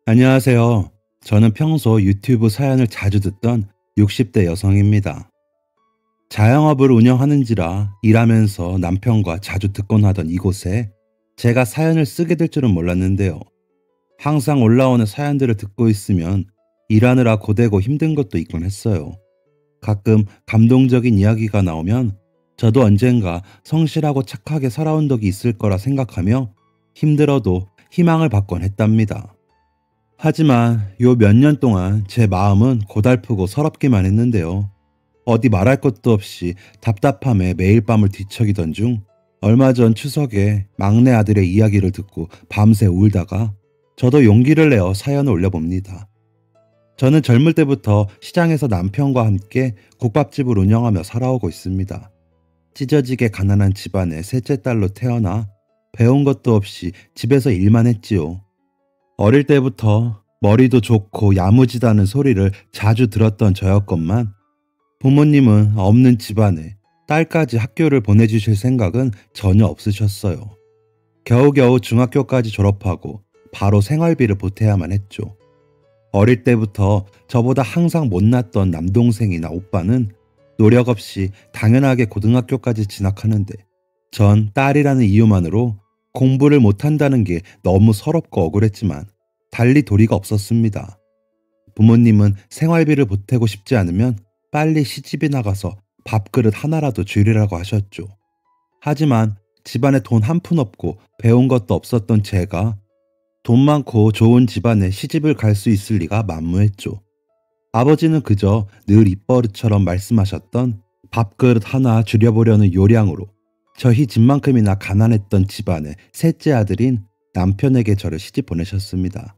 안녕하세요. 저는 평소 유튜브 사연을 자주 듣던 60대 여성입니다. 자영업을 운영하는지라 일하면서 남편과 자주 듣곤 하던 이곳에 제가 사연을 쓰게 될 줄은 몰랐는데요. 항상 올라오는 사연들을 듣고 있으면 일하느라 고되고 힘든 것도 있곤 했어요. 가끔 감동적인 이야기가 나오면 저도 언젠가 성실하고 착하게 살아온 적이 있을 거라 생각하며 힘들어도 희망을 받곤 했답니다. 하지만 요 몇 년 동안 제 마음은 고달프고 서럽기만 했는데요. 어디 말할 것도 없이 답답함에 매일 밤을 뒤척이던 중 얼마 전 추석에 막내 아들의 이야기를 듣고 밤새 울다가 저도 용기를 내어 사연을 올려봅니다. 저는 젊을 때부터 시장에서 남편과 함께 국밥집을 운영하며 살아오고 있습니다. 찢어지게 가난한 집안의 셋째 딸로 태어나 배운 것도 없이 집에서 일만 했지요. 어릴 때부터 머리도 좋고 야무지다는 소리를 자주 들었던 저였건만 부모님은 없는 집안에 딸까지 학교를 보내주실 생각은 전혀 없으셨어요. 겨우겨우 중학교까지 졸업하고 바로 생활비를 보태야만 했죠. 어릴 때부터 저보다 항상 못났던 남동생이나 오빠는 노력 없이 당연하게 고등학교까지 진학하는데 전 딸이라는 이유만으로 공부를 못한다는 게 너무 서럽고 억울했지만 달리 도리가 없었습니다. 부모님은 생활비를 보태고 싶지 않으면 빨리 시집이 나가서 밥그릇 하나라도 줄이라고 하셨죠. 하지만 집안에 돈 한 푼 없고 배운 것도 없었던 제가 돈 많고 좋은 집안에 시집을 갈 수 있을 리가 만무했죠. 아버지는 그저 늘 입버릇처럼 말씀하셨던 밥그릇 하나 줄여보려는 요량으로 저희 집만큼이나 가난했던 집안의 셋째 아들인 남편에게 저를 시집 보내셨습니다.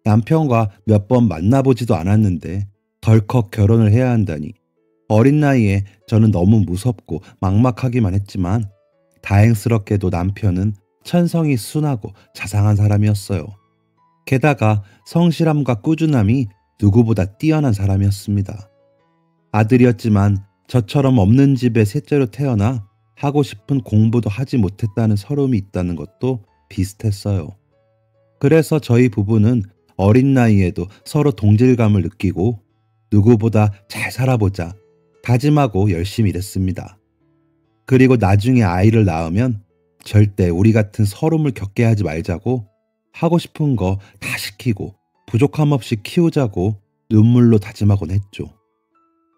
남편과 몇 번 만나보지도 않았는데 덜컥 결혼을 해야 한다니 어린 나이에 저는 너무 무섭고 막막하기만 했지만 다행스럽게도 남편은 천성이 순하고 자상한 사람이었어요. 게다가 성실함과 꾸준함이 누구보다 뛰어난 사람이었습니다. 아들이었지만 저처럼 없는 집의 셋째로 태어나 하고 싶은 공부도 하지 못했다는 서러움이 있다는 것도 비슷했어요. 그래서 저희 부부는 어린 나이에도 서로 동질감을 느끼고 누구보다 잘 살아보자 다짐하고 열심히 일했습니다. 그리고 나중에 아이를 낳으면 절대 우리 같은 서름을 겪게 하지 말자고 하고 싶은 거 다 시키고 부족함 없이 키우자고 눈물로 다짐하곤 했죠.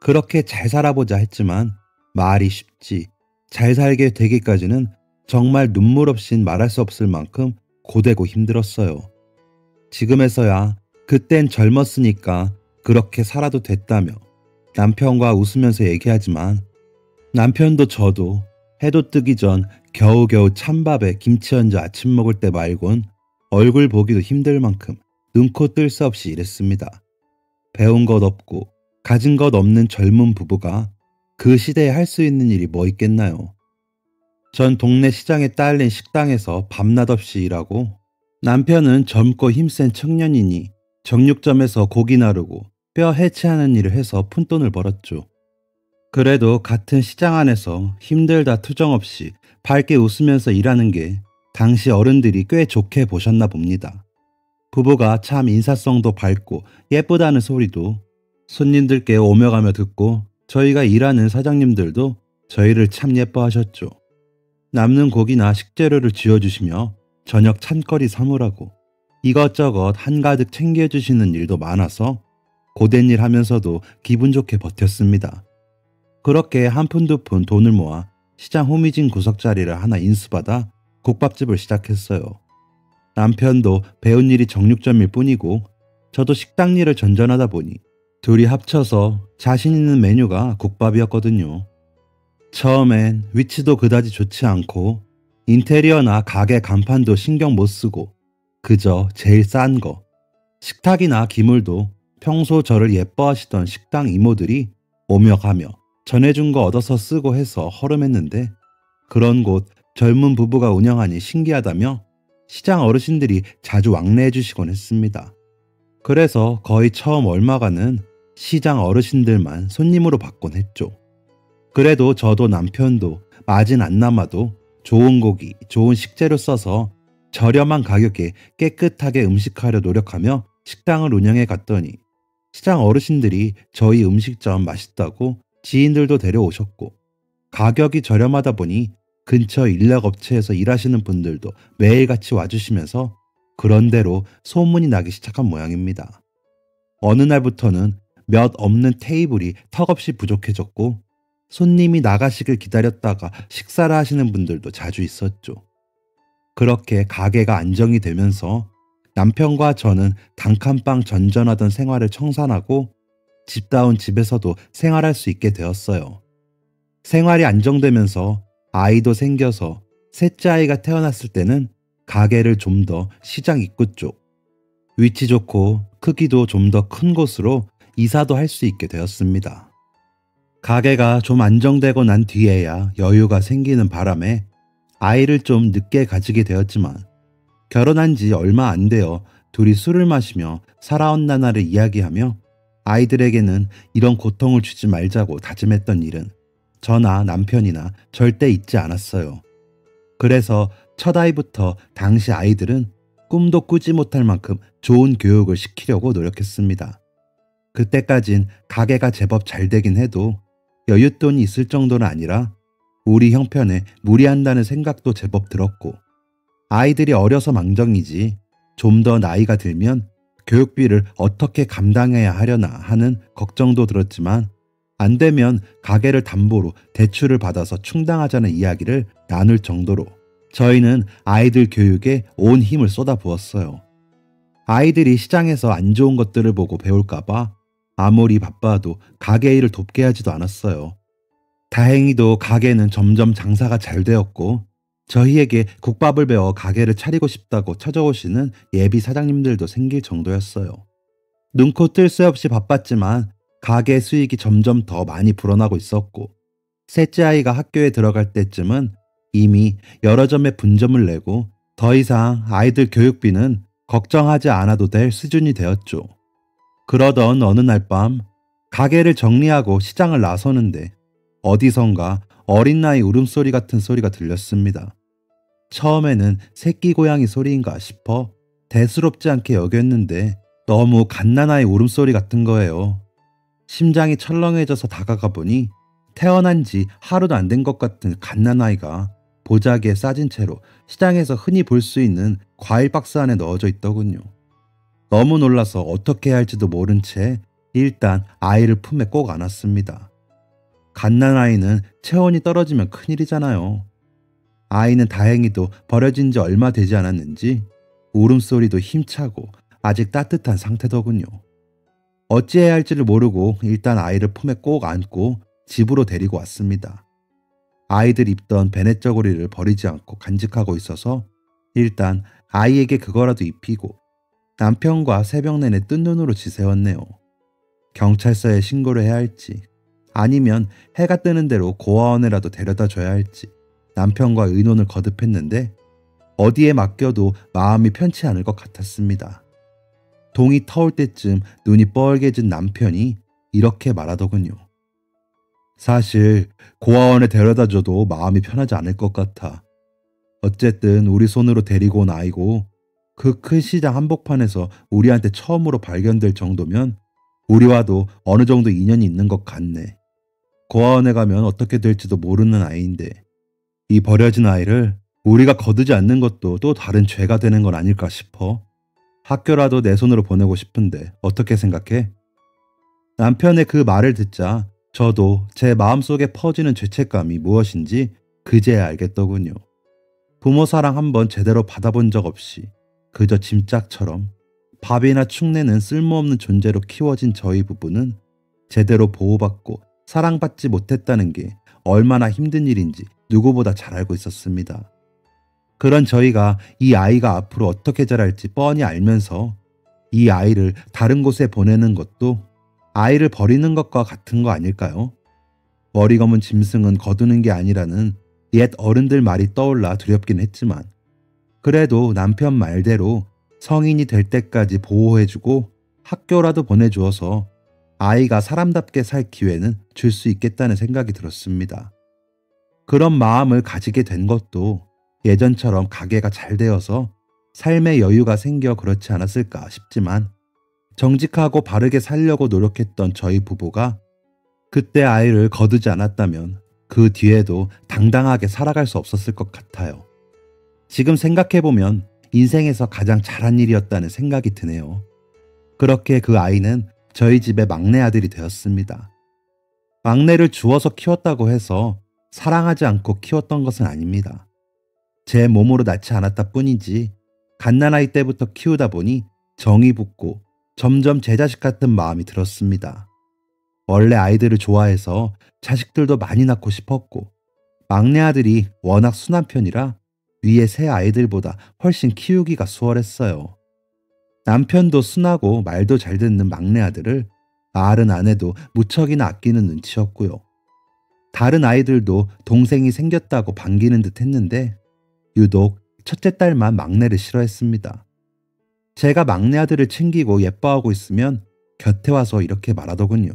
그렇게 잘 살아보자 했지만 말이 쉽지 잘 살게 되기까지는 정말 눈물 없인 말할 수 없을 만큼 고되고 힘들었어요. 지금에서야 그땐 젊었으니까 그렇게 살아도 됐다며 남편과 웃으면서 얘기하지만 남편도 저도 해도 뜨기 전 겨우겨우 찬밥에 김치 얹어 아침 먹을 때 말곤 얼굴 보기도 힘들 만큼 눈코 뜰 새 없이 일했습니다. 배운 것 없고 가진 것 없는 젊은 부부가 그 시대에 할 수 있는 일이 뭐 있겠나요? 전 동네 시장에 딸린 식당에서 밤낮 없이 일하고 남편은 젊고 힘센 청년이니 정육점에서 고기 나르고 뼈 해체하는 일을 해서 푼돈을 벌었죠. 그래도 같은 시장 안에서 힘들다 투정 없이 밝게 웃으면서 일하는 게 당시 어른들이 꽤 좋게 보셨나 봅니다. 부부가 참 인사성도 밝고 예쁘다는 소리도 손님들께 오며 가며 듣고 저희가 일하는 사장님들도 저희를 참 예뻐하셨죠. 남는 고기나 식재료를 쥐어주시며 저녁 찬거리 사물하고 이것저것 한가득 챙겨주시는 일도 많아서 고된 일 하면서도 기분 좋게 버텼습니다. 그렇게 한 푼 두 푼 돈을 모아 시장 호미진 구석자리를 하나 인수받아 국밥집을 시작했어요. 남편도 배운 일이 정육점일 뿐이고 저도 식당 일을 전전하다 보니 둘이 합쳐서 자신 있는 메뉴가 국밥이었거든요. 처음엔 위치도 그다지 좋지 않고 인테리어나 가게 간판도 신경 못 쓰고 그저 제일 싼 거, 식탁이나 기물도 평소 저를 예뻐하시던 식당 이모들이 오며 가며 전해준 거 얻어서 쓰고 해서 허름했는데 그런 곳 젊은 부부가 운영하니 신기하다며 시장 어르신들이 자주 왕래해 주시곤 했습니다. 그래서 거의 처음 얼마간은 시장 어르신들만 손님으로 받곤 했죠. 그래도 저도 남편도 마진 안 남아도 좋은 고기, 좋은 식재료 써서 저렴한 가격에 깨끗하게 음식하려 노력하며 식당을 운영해 갔더니 시장 어르신들이 저희 음식점 맛있다고 지인들도 데려오셨고, 가격이 저렴하다 보니 근처 인력업체에서 일하시는 분들도 매일같이 와주시면서 그런 대로 소문이 나기 시작한 모양입니다. 어느 날부터는 몇 없는 테이블이 턱없이 부족해졌고, 손님이 나가시길 기다렸다가 식사를 하시는 분들도 자주 있었죠. 그렇게 가게가 안정이 되면서 남편과 저는 단칸방 전전하던 생활을 청산하고 집다운 집에서도 생활할 수 있게 되었어요. 생활이 안정되면서 아이도 생겨서 셋째 아이가 태어났을 때는 가게를 좀 더 시장 입구 쪽, 위치 좋고 크기도 좀 더 큰 곳으로 이사도 할 수 있게 되었습니다. 가게가 좀 안정되고 난 뒤에야 여유가 생기는 바람에 아이를 좀 늦게 가지게 되었지만, 결혼한 지 얼마 안 되어 둘이 술을 마시며 살아온 나날을 이야기하며 아이들에게는 이런 고통을 주지 말자고 다짐했던 일은 저나 남편이나 절대 잊지 않았어요. 그래서 첫 아이부터 당시 아이들은 꿈도 꾸지 못할 만큼 좋은 교육을 시키려고 노력했습니다. 그때까진 가게가 제법 잘 되긴 해도 여윳돈이 있을 정도는 아니라 우리 형편에 무리한다는 생각도 제법 들었고, 아이들이 어려서 망정이지 좀 더 나이가 들면 교육비를 어떻게 감당해야 하려나 하는 걱정도 들었지만, 안 되면 가게를 담보로 대출을 받아서 충당하자는 이야기를 나눌 정도로 저희는 아이들 교육에 온 힘을 쏟아부었어요. 아이들이 시장에서 안 좋은 것들을 보고 배울까봐 아무리 바빠도 가게 일을 돕게 하지도 않았어요. 다행히도 가게는 점점 장사가 잘 되었고, 저희에게 국밥을 배워 가게를 차리고 싶다고 찾아오시는 예비 사장님들도 생길 정도였어요. 눈코 뜰 새 없이 바빴지만 가게 수익이 점점 더 많이 불어나고 있었고, 셋째 아이가 학교에 들어갈 때쯤은 이미 여러 점의 분점을 내고 더 이상 아이들 교육비는 걱정하지 않아도 될 수준이 되었죠. 그러던 어느 날 밤 가게를 정리하고 시장을 나서는데 어디선가 어린 나이 울음소리 같은 소리가 들렸습니다. 처음에는 새끼 고양이 소리인가 싶어 대수롭지 않게 여겼는데 너무 갓난아이 울음소리 같은 거예요. 심장이 철렁해져서 다가가 보니 태어난 지 하루도 안 된 것 같은 갓난아이가 보자기에 싸진 채로 시장에서 흔히 볼 수 있는 과일 박스 안에 넣어져 있더군요. 너무 놀라서 어떻게 해야 할지도 모른 채 일단 아이를 품에 꼭 안았습니다. 갓난아이는 체온이 떨어지면 큰일이잖아요. 아이는 다행히도 버려진 지 얼마 되지 않았는지 울음소리도 힘차고 아직 따뜻한 상태더군요. 어찌해야 할지를 모르고 일단 아이를 품에 꼭 안고 집으로 데리고 왔습니다. 아이들 입던 베넷 저고리를 버리지 않고 간직하고 있어서 일단 아이에게 그거라도 입히고 남편과 새벽 내내 뜬 눈으로 지새웠네요. 경찰서에 신고를 해야 할지 아니면 해가 뜨는 대로 고아원에라도 데려다 줘야 할지 남편과 의논을 거듭했는데 어디에 맡겨도 마음이 편치 않을 것 같았습니다. 동이 터올 때쯤 눈이 뻘개진 남편이 이렇게 말하더군요. 사실 고아원에 데려다줘도 마음이 편하지 않을 것 같아. 어쨌든 우리 손으로 데리고 온 아이고 그 큰 시장 한복판에서 우리한테 처음으로 발견될 정도면 우리와도 어느 정도 인연이 있는 것 같네. 고아원에 가면 어떻게 될지도 모르는 아이인데 이 버려진 아이를 우리가 거두지 않는 것도 또 다른 죄가 되는 건 아닐까 싶어. 학교라도 내 손으로 보내고 싶은데 어떻게 생각해? 남편의 그 말을 듣자 저도 제 마음속에 퍼지는 죄책감이 무엇인지 그제야 알겠더군요. 부모 사랑 한번 제대로 받아본 적 없이 그저 짐짝처럼 밥이나 축내는 쓸모없는 존재로 키워진 저희 부부는 제대로 보호받고 사랑받지 못했다는 게 얼마나 힘든 일인지 누구보다 잘 알고 있었습니다. 그런 저희가 이 아이가 앞으로 어떻게 자랄지 뻔히 알면서 이 아이를 다른 곳에 보내는 것도 아이를 버리는 것과 같은 거 아닐까요? 머리 검은 짐승은 거두는 게 아니라는 옛 어른들 말이 떠올라 두렵긴 했지만 그래도 남편 말대로 성인이 될 때까지 보호해주고 학교라도 보내주어서 아이가 사람답게 살 기회는 줄 수 있겠다는 생각이 들었습니다. 그런 마음을 가지게 된 것도 예전처럼 가게가 잘 되어서 삶의 여유가 생겨 그렇지 않았을까 싶지만 정직하고 바르게 살려고 노력했던 저희 부부가 그때 아이를 거두지 않았다면 그 뒤에도 당당하게 살아갈 수 없었을 것 같아요. 지금 생각해보면 인생에서 가장 잘한 일이었다는 생각이 드네요. 그렇게 그 아이는 저희 집의 막내 아들이 되었습니다. 막내를 주워서 키웠다고 해서 사랑하지 않고 키웠던 것은 아닙니다. 제 몸으로 낳지 않았다 뿐이지 갓난아이 때부터 키우다 보니 정이 붙고 점점 제 자식 같은 마음이 들었습니다. 원래 아이들을 좋아해서 자식들도 많이 낳고 싶었고 막내 아들이 워낙 순한 편이라 위에 새 아이들보다 훨씬 키우기가 수월했어요. 남편도 순하고 말도 잘 듣는 막내 아들을 말은 안 해도 무척이나 아끼는 눈치였고요. 다른 아이들도 동생이 생겼다고 반기는 듯 했는데 유독 첫째 딸만 막내를 싫어했습니다. 제가 막내 아들을 챙기고 예뻐하고 있으면 곁에 와서 이렇게 말하더군요.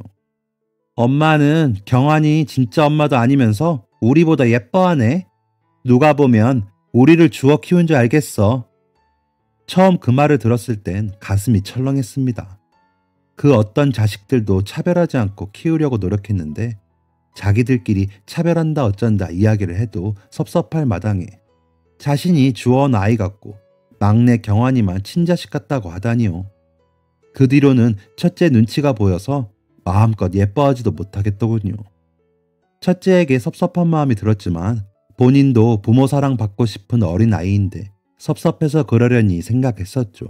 엄마는 경환이 진짜 엄마도 아니면서 우리보다 예뻐하네. 누가 보면 우리를 주워 키운 줄 알겠어. 처음 그 말을 들었을 땐 가슴이 철렁했습니다. 그 어떤 자식들도 차별하지 않고 키우려고 노력했는데 자기들끼리 차별한다 어쩐다 이야기를 해도 섭섭할 마당에 자신이 주워온 아이 같고 막내 경환이만 친자식 같다고 하다니요. 그 뒤로는 첫째 눈치가 보여서 마음껏 예뻐하지도 못하겠더군요. 첫째에게 섭섭한 마음이 들었지만 본인도 부모 사랑 받고 싶은 어린 아이인데 섭섭해서 그러려니 생각했었죠.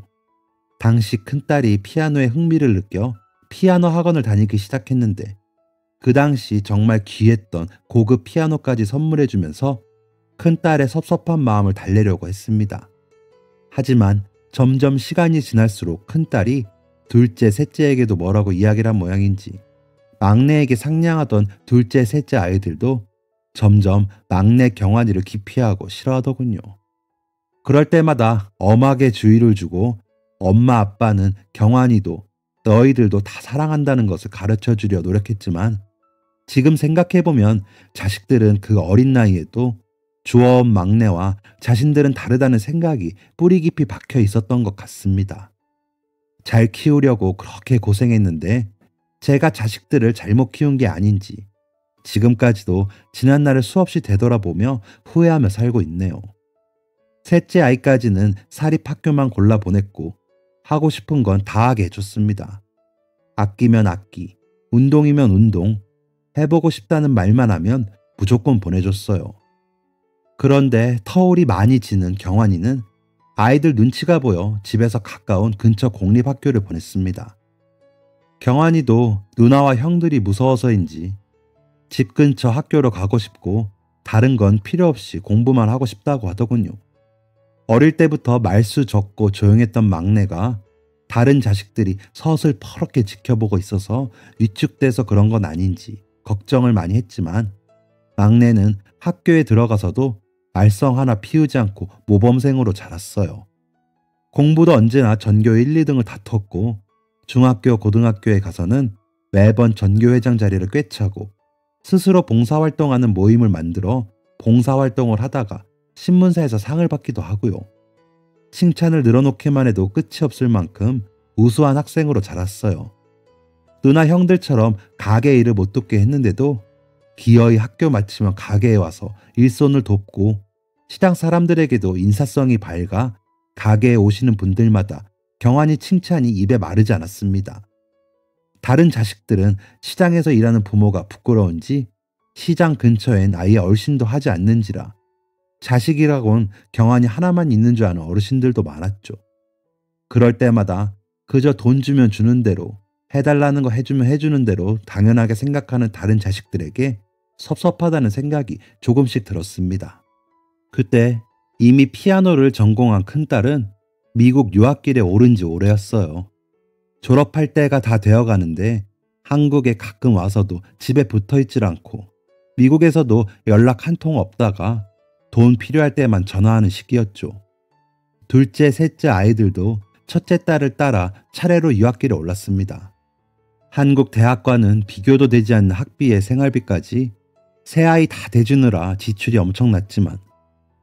당시 큰딸이 피아노에 흥미를 느껴 피아노 학원을 다니기 시작했는데 그 당시 정말 귀했던 고급 피아노까지 선물해주면서 큰딸의 섭섭한 마음을 달래려고 했습니다. 하지만 점점 시간이 지날수록 큰딸이 둘째, 셋째에게도 뭐라고 이야기를 한 모양인지 막내에게 상냥하던 둘째, 셋째 아이들도 점점 막내 경환이를 기피하고 싫어하더군요. 그럴 때마다 엄하게 주의를 주고 엄마 아빠는 경환이도 너희들도 다 사랑한다는 것을 가르쳐 주려 노력했지만 지금 생각해보면 자식들은 그 어린 나이에도 주워온 막내와 자신들은 다르다는 생각이 뿌리 깊이 박혀 있었던 것 같습니다. 잘 키우려고 그렇게 고생했는데 제가 자식들을 잘못 키운 게 아닌지 지금까지도 지난날을 수없이 되돌아보며 후회하며 살고 있네요. 셋째 아이까지는 사립학교만 골라 보냈고 하고 싶은 건 다 하게 해줬습니다. 악기면 악기, 운동이면 운동, 해보고 싶다는 말만 하면 무조건 보내줬어요. 그런데 터울이 많이 지는 경환이는 아이들 눈치가 보여 집에서 가까운 근처 공립학교를 보냈습니다. 경환이도 누나와 형들이 무서워서인지 집 근처 학교로 가고 싶고 다른 건 필요 없이 공부만 하고 싶다고 하더군요. 어릴 때부터 말수 적고 조용했던 막내가 다른 자식들이 서슬 퍼렇게 지켜보고 있어서 위축돼서 그런 건 아닌지 걱정을 많이 했지만 막내는 학교에 들어가서도 말썽 하나 피우지 않고 모범생으로 자랐어요. 공부도 언제나 전교 1, 2등을 다퉜고 중학교, 고등학교에 가서는 매번 전교회장 자리를 꿰차고 스스로 봉사활동하는 모임을 만들어 봉사활동을 하다가 신문사에서 상을 받기도 하고요. 칭찬을 늘어놓기만 해도 끝이 없을 만큼 우수한 학생으로 자랐어요. 누나 형들처럼 가게 일을 못 돕게 했는데도 기어이 학교 마치면 가게에 와서 일손을 돕고 시장 사람들에게도 인사성이 밝아 가게에 오시는 분들마다 경환이 칭찬이 입에 마르지 않았습니다. 다른 자식들은 시장에서 일하는 부모가 부끄러운지 시장 근처엔 아예 얼씬도 하지 않는지라 자식이라곤 경환이 하나만 있는 줄 아는 어르신들도 많았죠. 그럴 때마다 그저 돈 주면 주는 대로 해달라는 거 해주면 해주는 대로 당연하게 생각하는 다른 자식들에게 섭섭하다는 생각이 조금씩 들었습니다. 그때 이미 피아노를 전공한 큰딸은 미국 유학길에 오른 지 오래였어요. 졸업할 때가 다 되어가는데 한국에 가끔 와서도 집에 붙어있질 않고 미국에서도 연락 한 통 없다가 돈 필요할 때만 전화하는 시기였죠. 둘째, 셋째 아이들도 첫째 딸을 따라 차례로 유학길에 올랐습니다. 한국 대학과는 비교도 되지 않는 학비에 생활비까지 세 아이 다 대주느라 지출이 엄청났지만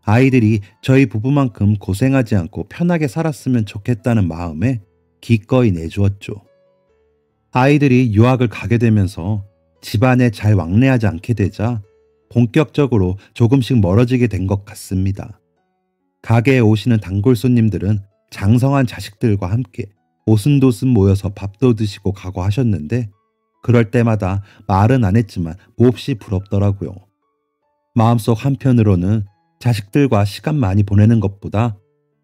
아이들이 저희 부부만큼 고생하지 않고 편하게 살았으면 좋겠다는 마음에 기꺼이 내주었죠. 아이들이 유학을 가게 되면서 집안에 잘 왕래하지 않게 되자 본격적으로 조금씩 멀어지게 된 것 같습니다. 가게에 오시는 단골 손님들은 장성한 자식들과 함께 오순도순 모여서 밥도 드시고 가고 하셨는데 그럴 때마다 말은 안 했지만 몹시 부럽더라고요. 마음속 한편으로는 자식들과 시간 많이 보내는 것보다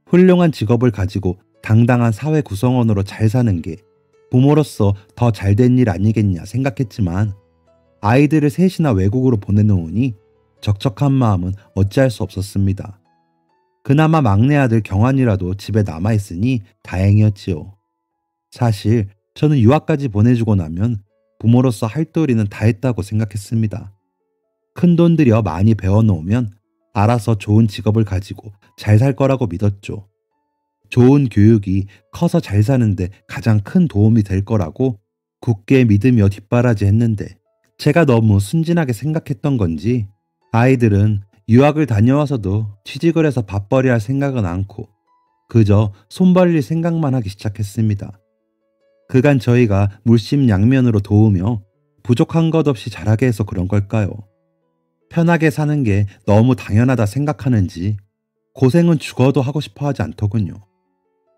훌륭한 직업을 가지고 당당한 사회 구성원으로 잘 사는 게 부모로서 더 잘된 일 아니겠냐 생각했지만 아이들을 셋이나 외국으로 보내놓으니 적적한 마음은 어찌할 수 없었습니다. 그나마 막내 아들 경환이라도 집에 남아있으니 다행이었지요. 사실 저는 유학까지 보내주고 나면 부모로서 할 도리는 다 했다고 생각했습니다. 큰돈 들여 많이 배워놓으면 알아서 좋은 직업을 가지고 잘 살 거라고 믿었죠. 좋은 교육이 커서 잘 사는데 가장 큰 도움이 될 거라고 굳게 믿으며 뒷바라지 했는데 제가 너무 순진하게 생각했던 건지 아이들은 유학을 다녀와서도 취직을 해서 밥벌이 할 생각은 않고 그저 손 벌릴 생각만 하기 시작했습니다. 그간 저희가 물심양면으로 도우며 부족한 것 없이 잘하게 해서 그런 걸까요? 편하게 사는 게 너무 당연하다 생각하는지 고생은 죽어도 하고 싶어 하지 않더군요.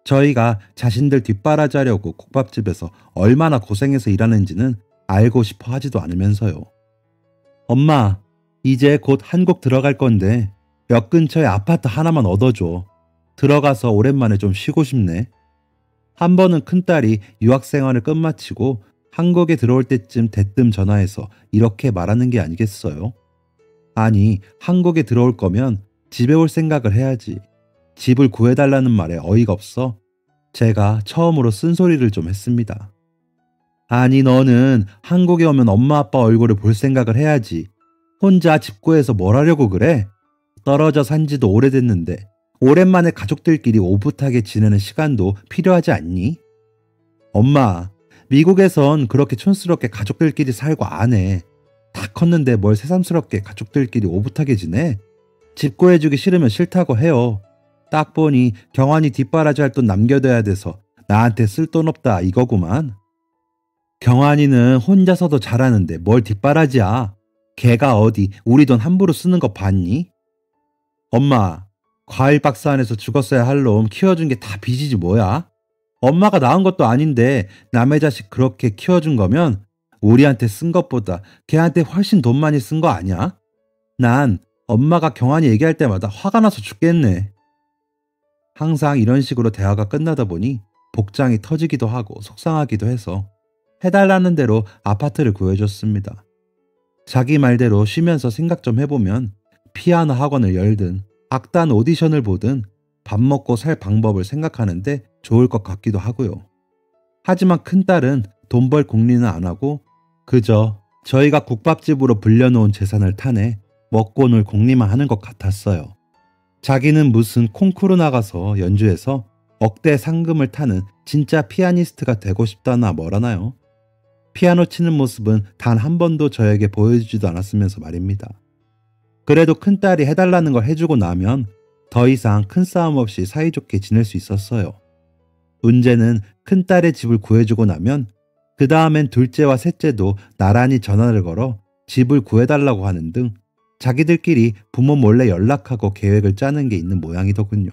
저희가 자신들 뒷바라지하려고 국밥집에서 얼마나 고생해서 일하는지는 알고 싶어 하지도 않으면서요. 엄마, 이제 곧 한국 들어갈 건데 역 근처에 아파트 하나만 얻어줘. 들어가서 오랜만에 좀 쉬고 싶네. 한 번은 큰딸이 유학생활을 끝마치고 한국에 들어올 때쯤 대뜸 전화해서 이렇게 말하는 게 아니겠어요? 아니, 한국에 들어올 거면 집에 올 생각을 해야지. 집을 구해달라는 말에 어이가 없어 제가 처음으로 쓴소리를 좀 했습니다. 아니, 너는 한국에 오면 엄마 아빠 얼굴을 볼 생각을 해야지. 혼자 집 구해서 뭘 하려고 그래? 떨어져 산 지도 오래됐는데 오랜만에 가족들끼리 오붓하게 지내는 시간도 필요하지 않니? 엄마, 미국에선 그렇게 촌스럽게 가족들끼리 살고 안 해. 다 컸는데 뭘 새삼스럽게 가족들끼리 오붓하게 지내? 집 구해주기 싫으면 싫다고 해요. 딱 보니 경환이 뒷바라지 할 돈 남겨둬야 돼서 나한테 쓸 돈 없다 이거구만. 경환이는 혼자서도 잘하는데 뭘 뒷바라지야. 걔가 어디 우리 돈 함부로 쓰는 거 봤니? 엄마, 과일 박스 안에서 죽었어야 할 놈 키워준 게 다 빚이지 뭐야? 엄마가 낳은 것도 아닌데 남의 자식 그렇게 키워준 거면 우리한테 쓴 것보다 걔한테 훨씬 돈 많이 쓴 거 아니야? 난 엄마가 경환이 얘기할 때마다 화가 나서 죽겠네. 항상 이런 식으로 대화가 끝나다 보니 복장이 터지기도 하고 속상하기도 해서 해달라는 대로 아파트를 구해줬습니다. 자기 말대로 쉬면서 생각 좀 해보면 피아노 학원을 열든 악단 오디션을 보든 밥 먹고 살 방법을 생각하는데 좋을 것 같기도 하고요. 하지만 큰딸은 돈 벌 궁리는 안 하고 그저 저희가 국밥집으로 불려놓은 재산을 타내 먹고 놀 궁리만 하는 것 같았어요. 자기는 무슨 콩쿠르 나가서 연주해서 억대 상금을 타는 진짜 피아니스트가 되고 싶다나 뭐라나요? 피아노 치는 모습은 단 한 번도 저에게 보여주지도 않았으면서 말입니다. 그래도 큰딸이 해달라는 걸 해주고 나면 더 이상 큰 싸움 없이 사이좋게 지낼 수 있었어요. 문제는 큰딸의 집을 구해주고 나면 그 다음엔 둘째와 셋째도 나란히 전화를 걸어 집을 구해달라고 하는 등 자기들끼리 부모 몰래 연락하고 계획을 짜는 게 있는 모양이더군요.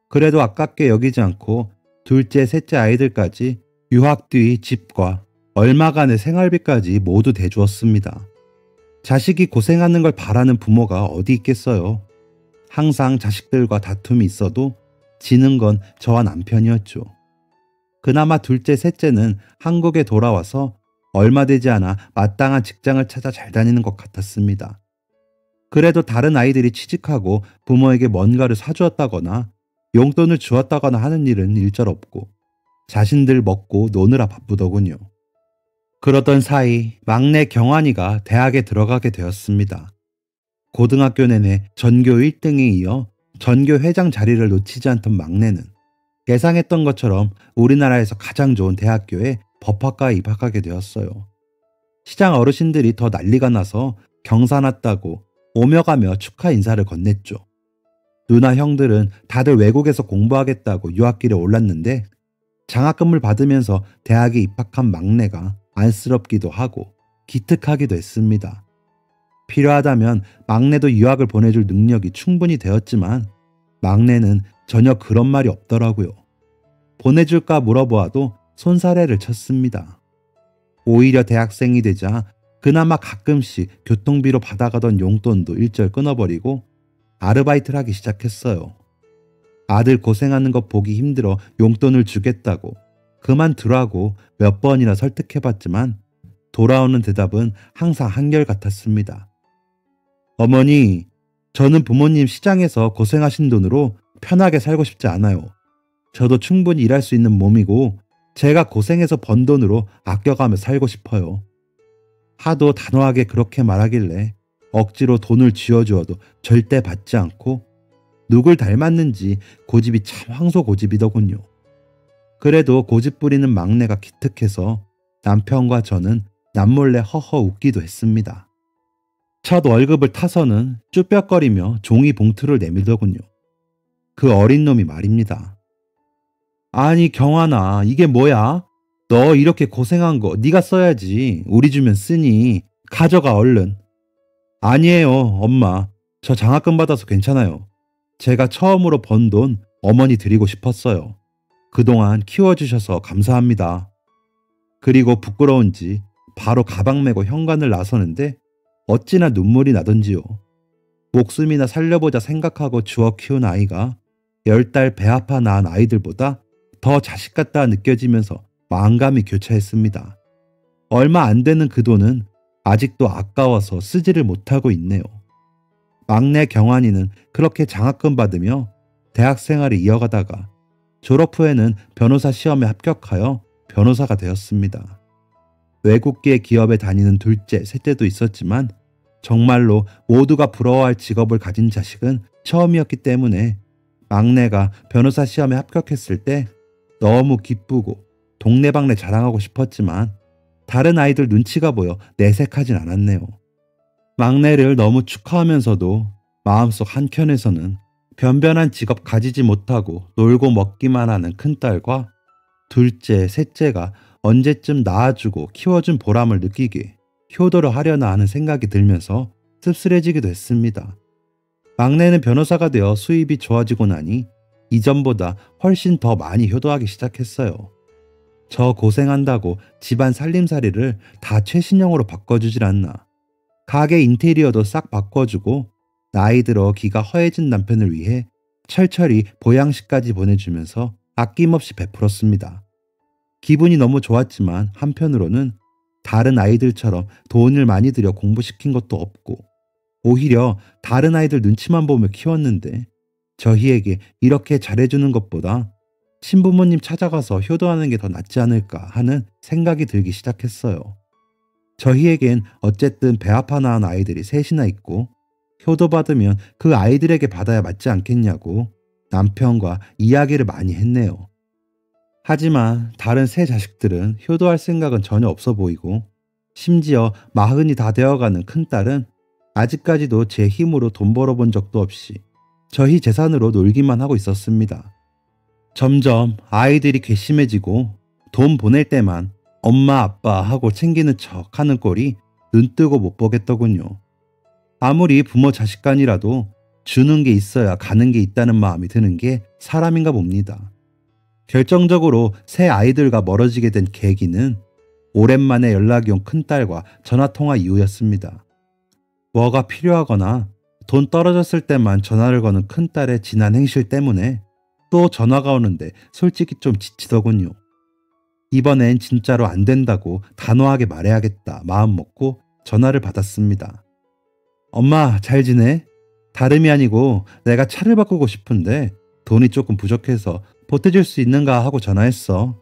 그래도 아깝게 여기지 않고 둘째, 셋째 아이들까지 유학 뒤 집과 얼마간의 생활비까지 모두 대주었습니다. 자식이 고생하는 걸 바라는 부모가 어디 있겠어요. 항상 자식들과 다툼이 있어도 지는 건 저와 남편이었죠. 그나마 둘째, 셋째는 한국에 돌아와서 얼마 되지 않아 마땅한 직장을 찾아 잘 다니는 것 같았습니다. 그래도 다른 아이들이 취직하고 부모에게 뭔가를 사주었다거나 용돈을 주었다거나 하는 일은 일절없고 자신들 먹고 노느라 바쁘더군요. 그러던 사이 막내 경환이가 대학에 들어가게 되었습니다. 고등학교 내내 전교 1등에 이어 전교 회장 자리를 놓치지 않던 막내는 예상했던 것처럼 우리나라에서 가장 좋은 대학교에 법학과에 입학하게 되었어요. 시장 어르신들이 더 난리가 나서 경사 났다고 오며 가며 축하 인사를 건넸죠. 누나 형들은 다들 외국에서 공부하겠다고 유학길에 올랐는데 장학금을 받으면서 대학에 입학한 막내가 안쓰럽기도 하고 기특하기도 했습니다. 필요하다면 막내도 유학을 보내줄 능력이 충분히 되었지만 막내는 전혀 그런 말이 없더라고요. 보내줄까 물어보아도 손사래를 쳤습니다. 오히려 대학생이 되자 그나마 가끔씩 교통비로 받아가던 용돈도 일절 끊어버리고 아르바이트를 하기 시작했어요. 아들 고생하는 것 보기 힘들어 용돈을 주겠다고 그만두라고 몇 번이나 설득해봤지만 돌아오는 대답은 항상 한결같았습니다. 어머니, 저는 부모님 시장에서 고생하신 돈으로 편하게 살고 싶지 않아요. 저도 충분히 일할 수 있는 몸이고 제가 고생해서 번 돈으로 아껴가며 살고 싶어요. 하도 단호하게 그렇게 말하길래 억지로 돈을 쥐어주어도 절대 받지 않고 누굴 닮았는지 고집이 참 황소고집이더군요. 그래도 고집 부리는 막내가 기특해서 남편과 저는 남몰래 허허 웃기도 했습니다. 첫 월급을 타서는 쭈뼛거리며 종이 봉투를 내밀더군요. 그 어린 놈이 말입니다. 아니 경환아, 이게 뭐야? 너 이렇게 고생한 거 네가 써야지. 우리 주면 쓰니. 가져가 얼른. 아니에요 엄마. 저 장학금 받아서 괜찮아요. 제가 처음으로 번 돈 어머니 드리고 싶었어요. 그동안 키워주셔서 감사합니다. 그리고 부끄러운지 바로 가방 메고 현관을 나서는데 어찌나 눈물이 나던지요. 목숨이나 살려보자 생각하고 주워 키운 아이가 10달 배 아파 낳은 아이들보다 더 자식 같다 느껴지면서 마음감이 교차했습니다. 얼마 안 되는 그 돈은 아직도 아까워서 쓰지를 못하고 있네요. 막내 경환이는 그렇게 장학금 받으며 대학 생활을 이어가다가 졸업 후에는 변호사 시험에 합격하여 변호사가 되었습니다. 외국계 기업에 다니는 둘째, 셋째도 있었지만 정말로 모두가 부러워할 직업을 가진 자식은 처음이었기 때문에 막내가 변호사 시험에 합격했을 때 너무 기쁘고 동네방네 자랑하고 싶었지만 다른 아이들 눈치가 보여 내색하진 않았네요. 막내를 너무 축하하면서도 마음속 한켠에서는 변변한 직업 가지지 못하고 놀고 먹기만 하는 큰딸과 둘째, 셋째가 언제쯤 낳아주고 키워준 보람을 느끼게 효도를 하려나 하는 생각이 들면서 씁쓸해지기도 했습니다. 막내는 변호사가 되어 수입이 좋아지고 나니 이전보다 훨씬 더 많이 효도하기 시작했어요. 저 고생한다고 집안 살림살이를 다 최신형으로 바꿔주질 않나. 가게 인테리어도 싹 바꿔주고 나이 들어 기가 허해진 남편을 위해 철철이 보양식까지 보내주면서 아낌없이 베풀었습니다. 기분이 너무 좋았지만 한편으로는 다른 아이들처럼 돈을 많이 들여 공부시킨 것도 없고 오히려 다른 아이들 눈치만 보며 키웠는데 저희에게 이렇게 잘해주는 것보다 친부모님 찾아가서 효도하는 게 더 낫지 않을까 하는 생각이 들기 시작했어요. 저희에겐 어쨌든 배 아파 낳은 아이들이 셋이나 있고 효도받으면 그 아이들에게 받아야 맞지 않겠냐고 남편과 이야기를 많이 했네요. 하지만 다른 세 자식들은 효도할 생각은 전혀 없어 보이고 심지어 40이 다 되어가는 큰딸은 아직까지도 제 힘으로 돈 벌어본 적도 없이 저희 재산으로 놀기만 하고 있었습니다. 점점 아이들이 괘씸해지고 돈 보낼 때만 엄마 아빠 하고 챙기는 척 하는 꼴이 눈뜨고 못 보겠더군요. 아무리 부모 자식 간이라도 주는 게 있어야 가는 게 있다는 마음이 드는 게 사람인가 봅니다. 결정적으로 새 아이들과 멀어지게 된 계기는 오랜만에 연락이 온 큰딸과 전화통화 이후였습니다. 뭐가 필요하거나 돈 떨어졌을 때만 전화를 거는 큰딸의 지난 행실 때문에 또 전화가 오는데 솔직히 좀 지치더군요. 이번엔 진짜로 안 된다고 단호하게 말해야겠다 마음 먹고 전화를 받았습니다. 엄마 잘 지내? 다름이 아니고 내가 차를 바꾸고 싶은데 돈이 조금 부족해서 보태줄 수 있는가 하고 전화했어.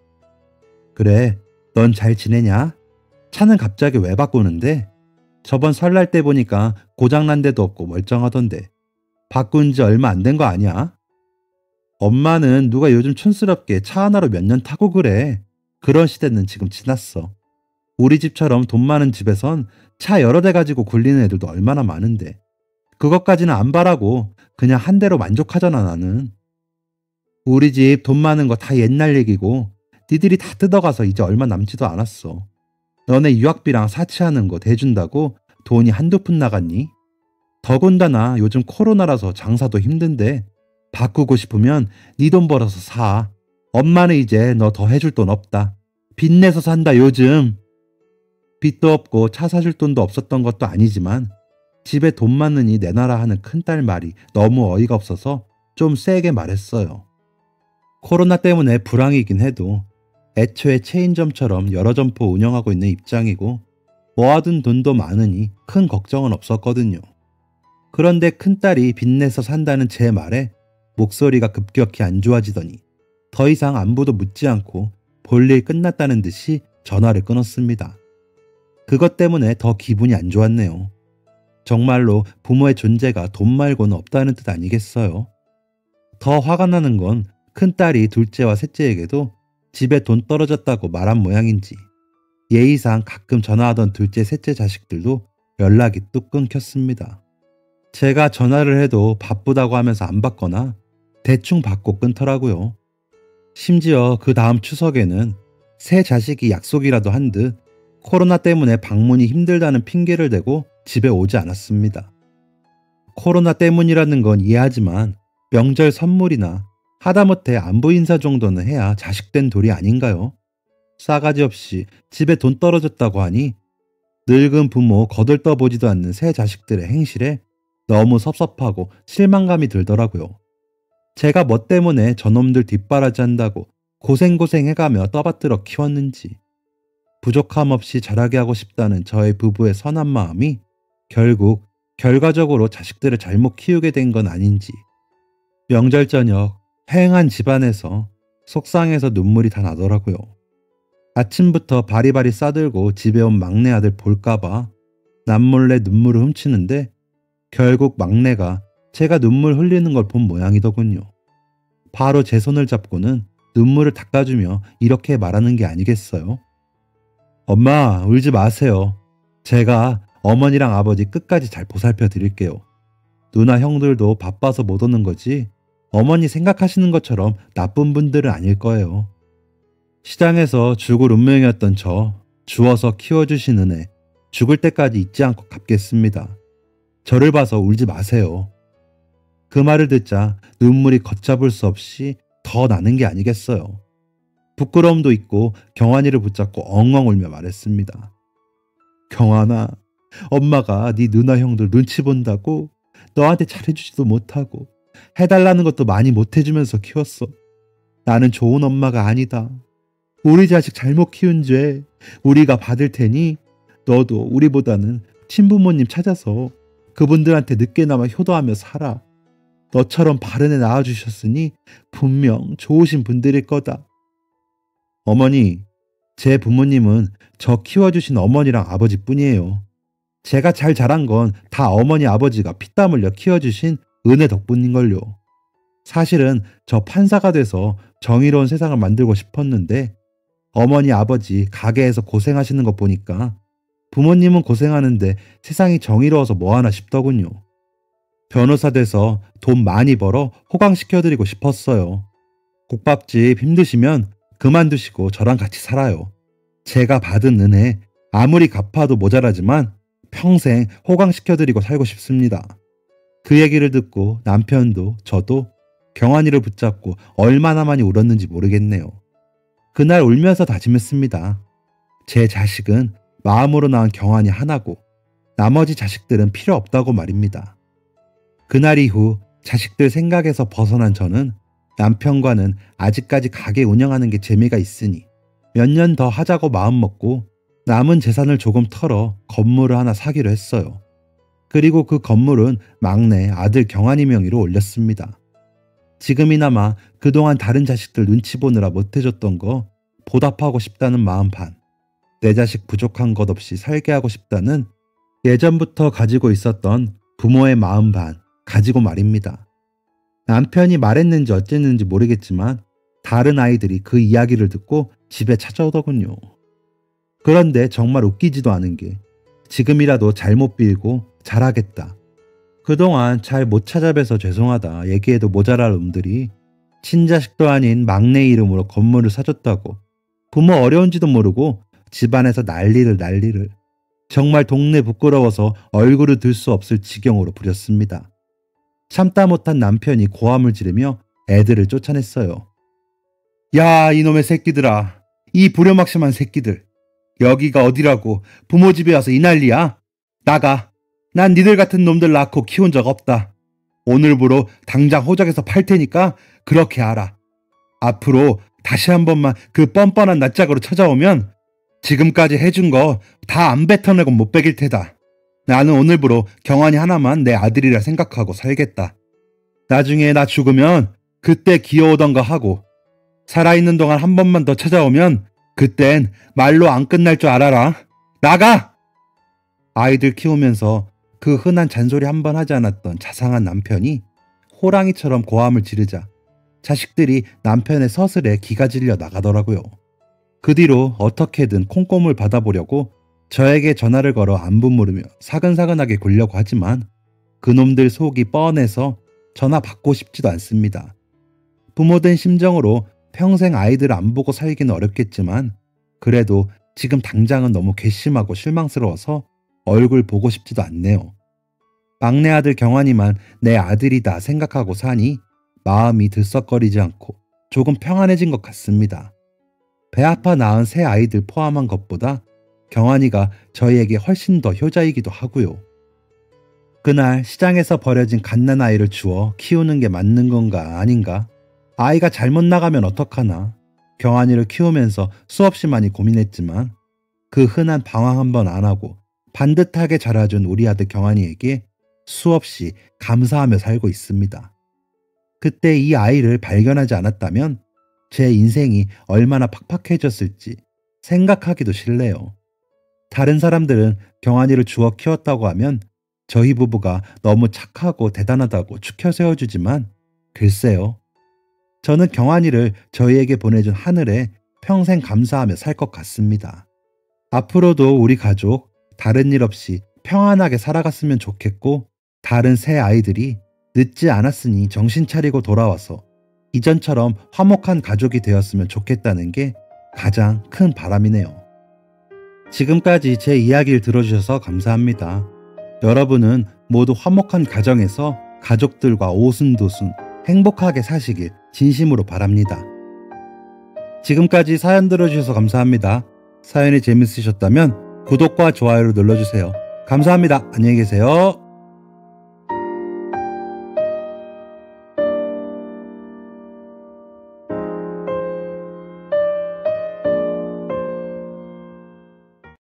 그래, 넌 잘 지내냐? 차는 갑자기 왜 바꾸는데? 저번 설날 때 보니까 고장난 데도 없고 멀쩡하던데 바꾼 지 얼마 안 된 거 아니야? 엄마는 누가 요즘 촌스럽게 차 하나로 몇 년 타고 그래. 그런 시대는 지금 지났어. 우리 집처럼 돈 많은 집에선 차 여러 대 가지고 굴리는 애들도 얼마나 많은데 그것까지는 안 바라고 그냥 한 대로 만족하잖아 나는. 우리 집 돈 많은 거 다 옛날 얘기고 니들이 다 뜯어가서 이제 얼마 남지도 않았어. 너네 유학비랑 사치하는 거 대준다고 돈이 한두 푼 나갔니? 더군다나 요즘 코로나라서 장사도 힘든데 바꾸고 싶으면 네 돈 벌어서 사. 엄마는 이제 너 더 해줄 돈 없다. 빚내서 산다 요즘. 빚도 없고 차 사줄 돈도 없었던 것도 아니지만 집에 돈 많으니 내놔라 하는 큰딸 말이 너무 어이가 없어서 좀 세게 말했어요. 코로나 때문에 불황이긴 해도 애초에 체인점처럼 여러 점포 운영하고 있는 입장이고 모아둔 돈도 많으니 큰 걱정은 없었거든요. 그런데 큰딸이 빚내서 산다는 제 말에 목소리가 급격히 안 좋아지더니 더 이상 안부도 묻지 않고 볼일 끝났다는 듯이 전화를 끊었습니다. 그것 때문에 더 기분이 안 좋았네요. 정말로 부모의 존재가 돈 말고는 없다는 뜻 아니겠어요? 더 화가 나는 건 큰딸이 둘째와 셋째에게도 집에 돈 떨어졌다고 말한 모양인지 예의상 가끔 전화하던 둘째 셋째 자식들도 연락이 뚝 끊겼습니다. 제가 전화를 해도 바쁘다고 하면서 안 받거나 대충 받고 끊더라고요. 심지어 그 다음 추석에는 새 자식이 약속이라도 한 듯 코로나 때문에 방문이 힘들다는 핑계를 대고 집에 오지 않았습니다. 코로나 때문이라는 건 이해하지만 명절 선물이나 하다못해 안부 인사 정도는 해야 자식된 도리 아닌가요? 싸가지 없이 집에 돈 떨어졌다고 하니 늙은 부모 거들떠보지도 않는 새 자식들의 행실에 너무 섭섭하고 실망감이 들더라고요. 제가 뭐 때문에 저놈들 뒷바라지 한다고 고생고생 해가며 떠받들어 키웠는지 부족함 없이 자라게 하고 싶다는 저의 부부의 선한 마음이 결국 결과적으로 자식들을 잘못 키우게 된 건 아닌지 명절 저녁 휑한 집안에서 속상해서 눈물이 다 나더라고요. 아침부터 바리바리 싸들고 집에 온 막내 아들 볼까봐 남몰래 눈물을 훔치는데 결국 막내가 제가 눈물 흘리는 걸 본 모양이더군요. 바로 제 손을 잡고는 눈물을 닦아주며 이렇게 말하는 게 아니겠어요? 엄마, 울지 마세요. 제가 어머니랑 아버지 끝까지 잘 보살펴 드릴게요. 누나 형들도 바빠서 못 오는 거지 어머니 생각하시는 것처럼 나쁜 분들은 아닐 거예요. 시장에서 죽을 운명이었던 저 주워서 키워주신 은혜 죽을 때까지 잊지 않고 갚겠습니다. 저를 봐서 울지 마세요. 그 말을 듣자 눈물이 걷잡을 수 없이 더 나는 게 아니겠어요. 부끄러움도 있고 경환이를 붙잡고 엉엉 울며 말했습니다. 경환아, 엄마가 네 누나 형들 눈치 본다고 너한테 잘해주지도 못하고 해달라는 것도 많이 못해주면서 키웠어. 나는 좋은 엄마가 아니다. 우리 자식 잘못 키운 죄 우리가 받을 테니 너도 우리보다는 친부모님 찾아서 그분들한테 늦게나마 효도하며 살아. 너처럼 바른 애 낳아주셨으니 분명 좋으신 분들일 거다. 어머니, 제 부모님은 저 키워주신 어머니랑 아버지뿐이에요. 제가 잘 자란 건 다 어머니 아버지가 피땀 흘려 키워주신 은혜 덕분인걸요. 사실은 저 판사가 돼서 정의로운 세상을 만들고 싶었는데 어머니 아버지 가게에서 고생하시는 거 보니까 부모님은 고생하는데 세상이 정의로워서 뭐하나 싶더군요. 변호사 돼서 돈 많이 벌어 호강시켜드리고 싶었어요. 국밥집 힘드시면 그만두시고 저랑 같이 살아요. 제가 받은 은혜 아무리 갚아도 모자라지만 평생 호강시켜드리고 살고 싶습니다. 그 얘기를 듣고 남편도 저도 경환이를 붙잡고 얼마나 많이 울었는지 모르겠네요. 그날 울면서 다짐했습니다. 제 자식은 마음으로 낳은 경환이 하나고 나머지 자식들은 필요 없다고 말입니다. 그날 이후 자식들 생각에서 벗어난 저는 남편과는 아직까지 가게 운영하는 게 재미가 있으니 몇 년 더 하자고 마음먹고 남은 재산을 조금 털어 건물을 하나 사기로 했어요. 그리고 그 건물은 막내 아들 경환이 명의로 올렸습니다. 지금이나마 그동안 다른 자식들 눈치 보느라 못해줬던 거 보답하고 싶다는 마음 반, 내 자식 부족한 것 없이 살게 하고 싶다는 예전부터 가지고 있었던 부모의 마음 반 가지고 말입니다. 남편이 말했는지 어쨌는지 모르겠지만 다른 아이들이 그 이야기를 듣고 집에 찾아오더군요. 그런데 정말 웃기지도 않은 게 지금이라도 잘못 빌고 잘하겠다. 그동안 잘 못 찾아뵈서 죄송하다 얘기해도 모자랄 놈들이 친자식도 아닌 막내 이름으로 건물을 사줬다고 부모 어려운지도 모르고 집안에서 난리를 정말 동네 부끄러워서 얼굴을 들 수 없을 지경으로 부렸습니다. 참다 못한 남편이 고함을 지르며 애들을 쫓아냈어요. 야, 이놈의 새끼들아. 이 불효막심한 새끼들. 여기가 어디라고 부모 집에 와서 이 난리야? 나가. 난 니들 같은 놈들 낳고 키운 적 없다. 오늘부로 당장 호적에서 팔 테니까 그렇게 알아. 앞으로 다시 한 번만 그 뻔뻔한 낯짝으로 찾아오면 지금까지 해준 거 다 안 뱉어내고 못 베길 테다. 나는 오늘부로 경환이 하나만 내 아들이라 생각하고 살겠다. 나중에 나 죽으면 그때 기어오던가 하고 살아있는 동안 한 번만 더 찾아오면 그땐 말로 안 끝날 줄 알아라. 나가! 아이들 키우면서 그 흔한 잔소리 한 번 하지 않았던 자상한 남편이 호랑이처럼 고함을 지르자 자식들이 남편의 서슬에 기가 질려 나가더라고요. 그 뒤로 어떻게든 콩고물 받아보려고 저에게 전화를 걸어 안부 물으며 사근사근하게 굴려고 하지만 그놈들 속이 뻔해서 전화 받고 싶지도 않습니다. 부모된 심정으로 평생 아이들 안 보고 살기는 어렵겠지만 그래도 지금 당장은 너무 괘씸하고 실망스러워서 얼굴 보고 싶지도 않네요. 막내 아들 경환이만 내 아들이다 생각하고 사니 마음이 들썩거리지 않고 조금 평안해진 것 같습니다. 배 아파 낳은 새 아이들 포함한 것보다 경환이가 저희에게 훨씬 더 효자이기도 하고요. 그날 시장에서 버려진 갓난아이를 주워 키우는 게 맞는 건가 아닌가? 아이가 잘못 나가면 어떡하나? 경환이를 키우면서 수없이 많이 고민했지만 그 흔한 방황 한 번 안 하고 반듯하게 자라준 우리 아들 경환이에게 수없이 감사하며 살고 있습니다. 그때 이 아이를 발견하지 않았다면 제 인생이 얼마나 팍팍해졌을지 생각하기도 싫네요. 다른 사람들은 경환이를 주워 키웠다고 하면 저희 부부가 너무 착하고 대단하다고 축혀 세워주지만 글쎄요. 저는 경환이를 저희에게 보내준 하늘에 평생 감사하며 살 것 같습니다. 앞으로도 우리 가족 다른 일 없이 평안하게 살아갔으면 좋겠고 다른 새 아이들이 늦지 않았으니 정신 차리고 돌아와서 이전처럼 화목한 가족이 되었으면 좋겠다는 게 가장 큰 바람이네요. 지금까지 제 이야기를 들어주셔서 감사합니다. 여러분은 모두 화목한 가정에서 가족들과 오순도순 행복하게 사시길 진심으로 바랍니다. 지금까지 사연 들어주셔서 감사합니다. 사연이 재밌으셨다면 구독과 좋아요를 눌러주세요. 감사합니다. 안녕히 계세요.